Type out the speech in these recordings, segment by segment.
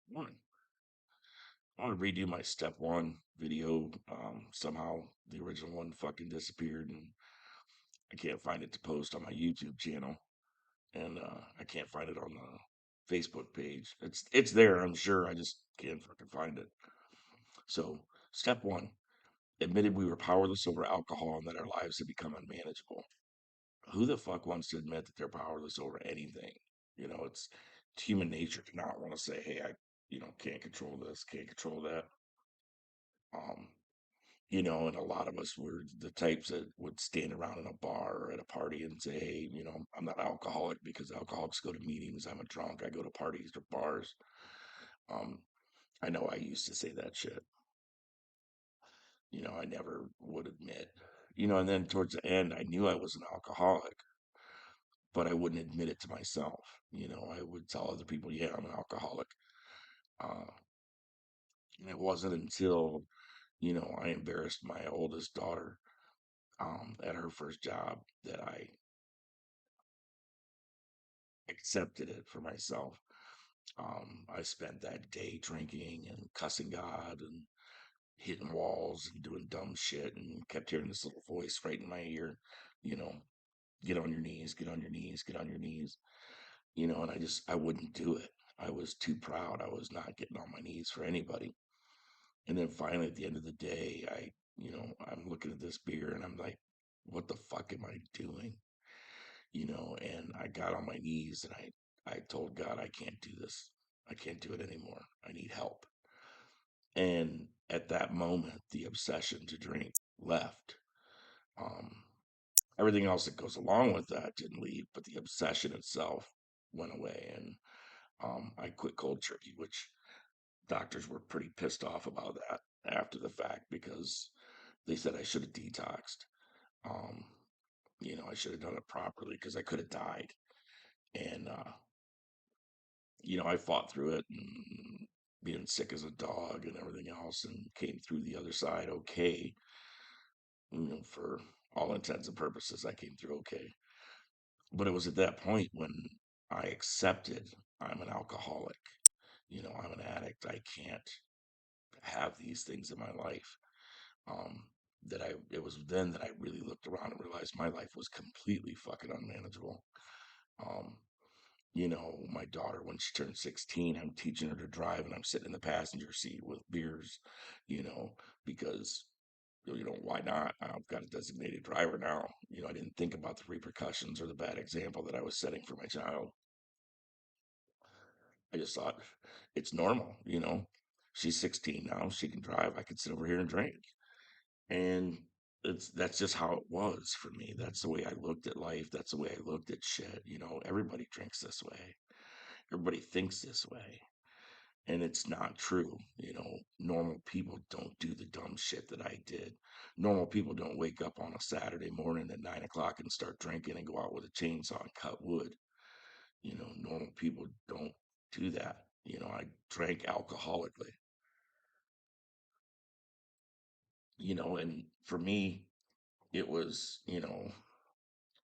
One, I want to redo my step one video. Somehow the original one fucking disappeared, and I can't find it to post on my YouTube channel, and I can't find it on the Facebook page. It's there, I'm sure. I just can't fucking find it. So, step one, admitted we were powerless over alcohol and that our lives had become unmanageable. Who the fuck wants to admit that they're powerless over anything? It's human nature to not want to say, "Hey, I, can't control this, can't control that." Um, and a lot of us were the types that would stand around in a bar or at a party and say, "Hey, I'm not alcoholic because alcoholics go to meetings. I'm a drunk. I go to parties or bars." Um, I know I used to say that shit. I never would admit. And then towards the end, I knew I was an alcoholic, but I wouldn't admit it to myself. I would tell other people, "Yeah, I'm an alcoholic." Uh, and it wasn't until, I embarrassed my oldest daughter at her first job that I accepted it for myself. I spent that day drinking and cussing God and hitting walls and doing dumb shit and kept hearing this little voice right in my ear, you know, get on your knees, get on your knees, get on your knees, and I wouldn't do it. I was too proud. I was not getting on my knees for anybody. And then finally, at the end of the day, I'm looking at this beer and I'm like, what the fuck am I doing? And I got on my knees and I told God, I can't do this. I can't do it anymore. I need help. And at that moment, the obsession to drink left. Um, Everything else that goes along with that didn't leave, but the obsession itself went away. And I quit cold turkey, which doctors were pretty pissed off about that after the fact because they said I should have detoxed. Um, I should have done it properly because I could have died. And I fought through it and being sick as a dog and everything else and came through the other side okay. For all intents and purposes, I came through okay. But it was at that point when I accepted I'm an alcoholic. I'm an addict. I can't have these things in my life. Um, it was then that I really looked around and realized my life was completely fucking unmanageable. Um, my daughter, when she turned 16, I'm teaching her to drive and I'm sitting in the passenger seat with beers, you know, because, why not? I've got a designated driver now. I didn't think about the repercussions or the bad example that I was setting for my child. I just thought it's normal. She's 16 now. She can drive. I can sit over here and drink. And that's just how it was for me. That's the way I looked at life. That's the way I looked at shit. Everybody drinks this way. Everybody thinks this way. And it's not true. Normal people don't do the dumb shit that I did. Normal people don't wake up on a Saturday morning at 9 o'clock and start drinking and go out with a chainsaw and cut wood. Normal people don't do that. I drank alcoholically, and for me, it was,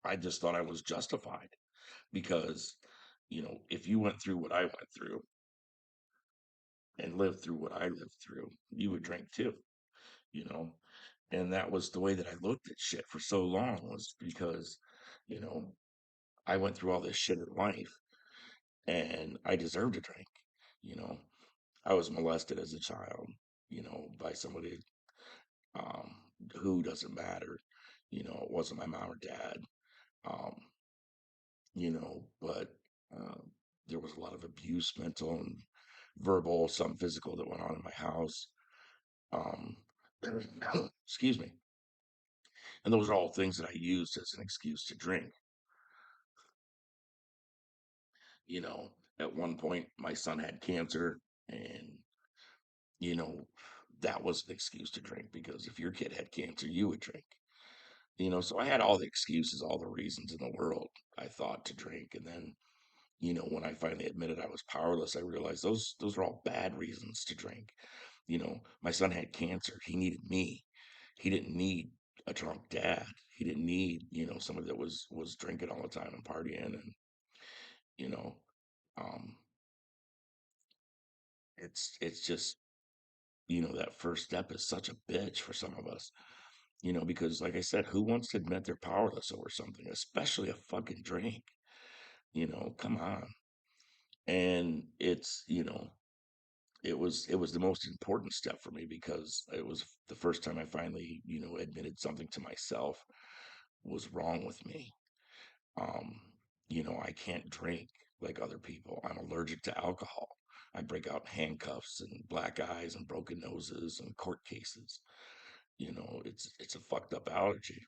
I just thought I was justified because, if you went through what I went through and lived through what I lived through, you would drink too, you know? And that was the way that I looked at shit for so long was because, you know, I went through all this shit in life and I deserved to drink. You know, I was molested as a child, by somebody um, who doesn't matter. It wasn't my mom or dad. Um, but uh, there was a lot of abuse, mental and verbal, some physical that went on in my house. Um, excuse me. And those are all things that I used as an excuse to drink. You know, at one point, my son had cancer, and, you know, that was an excuse to drink because if your kid had cancer, you would drink. So I had all the excuses, all the reasons in the world I thought to drink. And then, when I finally admitted I was powerless, I realized those are all bad reasons to drink. My son had cancer. He needed me. He didn't need a drunk dad. He didn't need, somebody that was drinking all the time and partying and, you know, um, it's just, that first step is such a bitch for some of us, because like I said, who wants to admit they're powerless over something, especially a fucking drink? Come on. And it was the most important step for me because it was the first time I finally, admitted something to myself was wrong with me. Um, I can't drink like other people. I'm allergic to alcohol. I break out handcuffs and black eyes and broken noses and court cases. It's a fucked up allergy.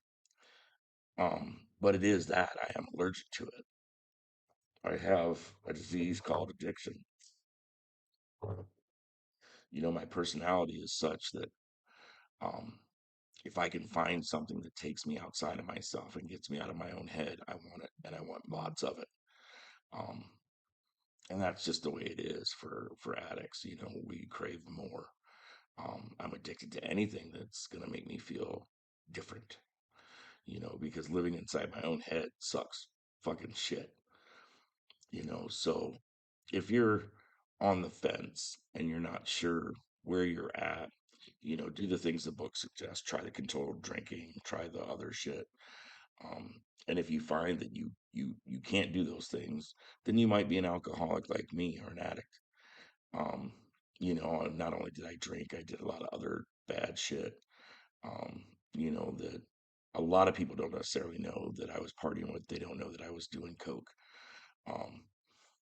But it is that I am allergic to it. I have a disease called addiction. My personality is such that um, if I can find something that takes me outside of myself and gets me out of my own head, I want it, and I want lots of it. Um, and that's just the way it is for addicts. We crave more. I'm addicted to anything that's gonna make me feel different. Because living inside my own head sucks fucking shit. So if you're on the fence and you're not sure where you're at, do the things the book suggests. Try the controlled drinking, try the other shit. Um, and if you find that you can't do those things, then you might be an alcoholic like me or an addict. Um, not only did I drink, I did a lot of other bad shit. That a lot of people don't necessarily know that I was partying with. They don't know that I was doing coke. Um,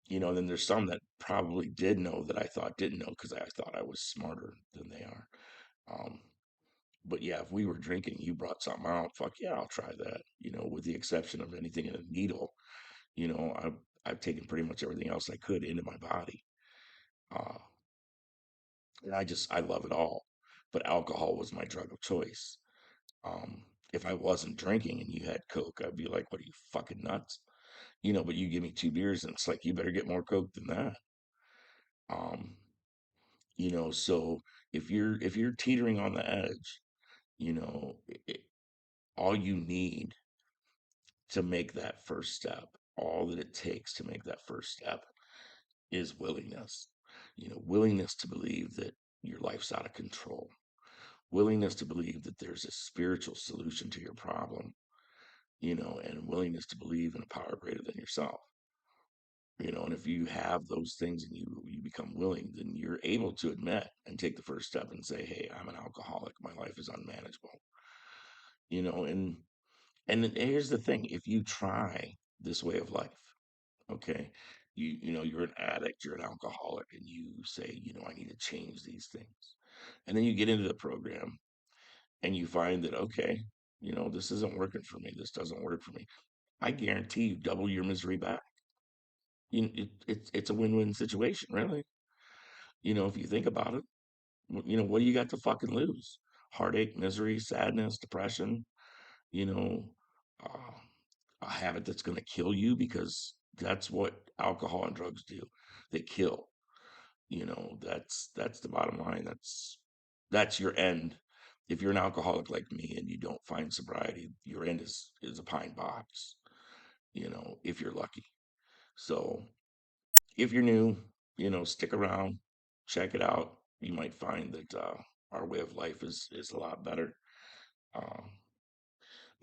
then there's some that probably did know that I thought didn't know because I thought I was smarter than they are. Um, but yeah, if we were drinking, you brought something out, fuck yeah, I'll try that. With the exception of anything in a needle, I've taken pretty much everything else I could into my body. Uh, and I love it all. But alcohol was my drug of choice. Um, if I wasn't drinking and you had Coke, I'd be like, what are you fucking nuts? But you give me 2 beers and it's like, you better get more Coke than that. Um, so if you're teetering on the edge, you know, it, all you need to make that first step, all that it takes to make that first step is willingness. Willingness to believe that your life's out of control, willingness to believe that there's a spiritual solution to your problem, and willingness to believe in a power greater than yourself. And if you have those things and you become willing, then you're able to admit and take the first step and say, hey, I'm an alcoholic, my life is unmanageable. And then here's the thing, if you try this way of life, okay, you're an addict, you're an alcoholic, and you say, I need to change these things, and then you get into the program and you find that, okay, this isn't working for me, this doesn't work for me, I guarantee you double your misery back. It's a win-win situation, really. If you think about it, what do you got to fucking lose? Heartache, misery, sadness, depression, you know, uh, a habit that's going to kill you, because that's what alcohol and drugs do. They kill. That's the bottom line. That's your end. If you're an alcoholic like me and you don't find sobriety, your end is a pine box. If you're lucky. So if you're new, stick around, check it out. You might find that our way of life is a lot better. Uh,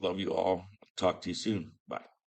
love you all. Talk to you soon. Bye.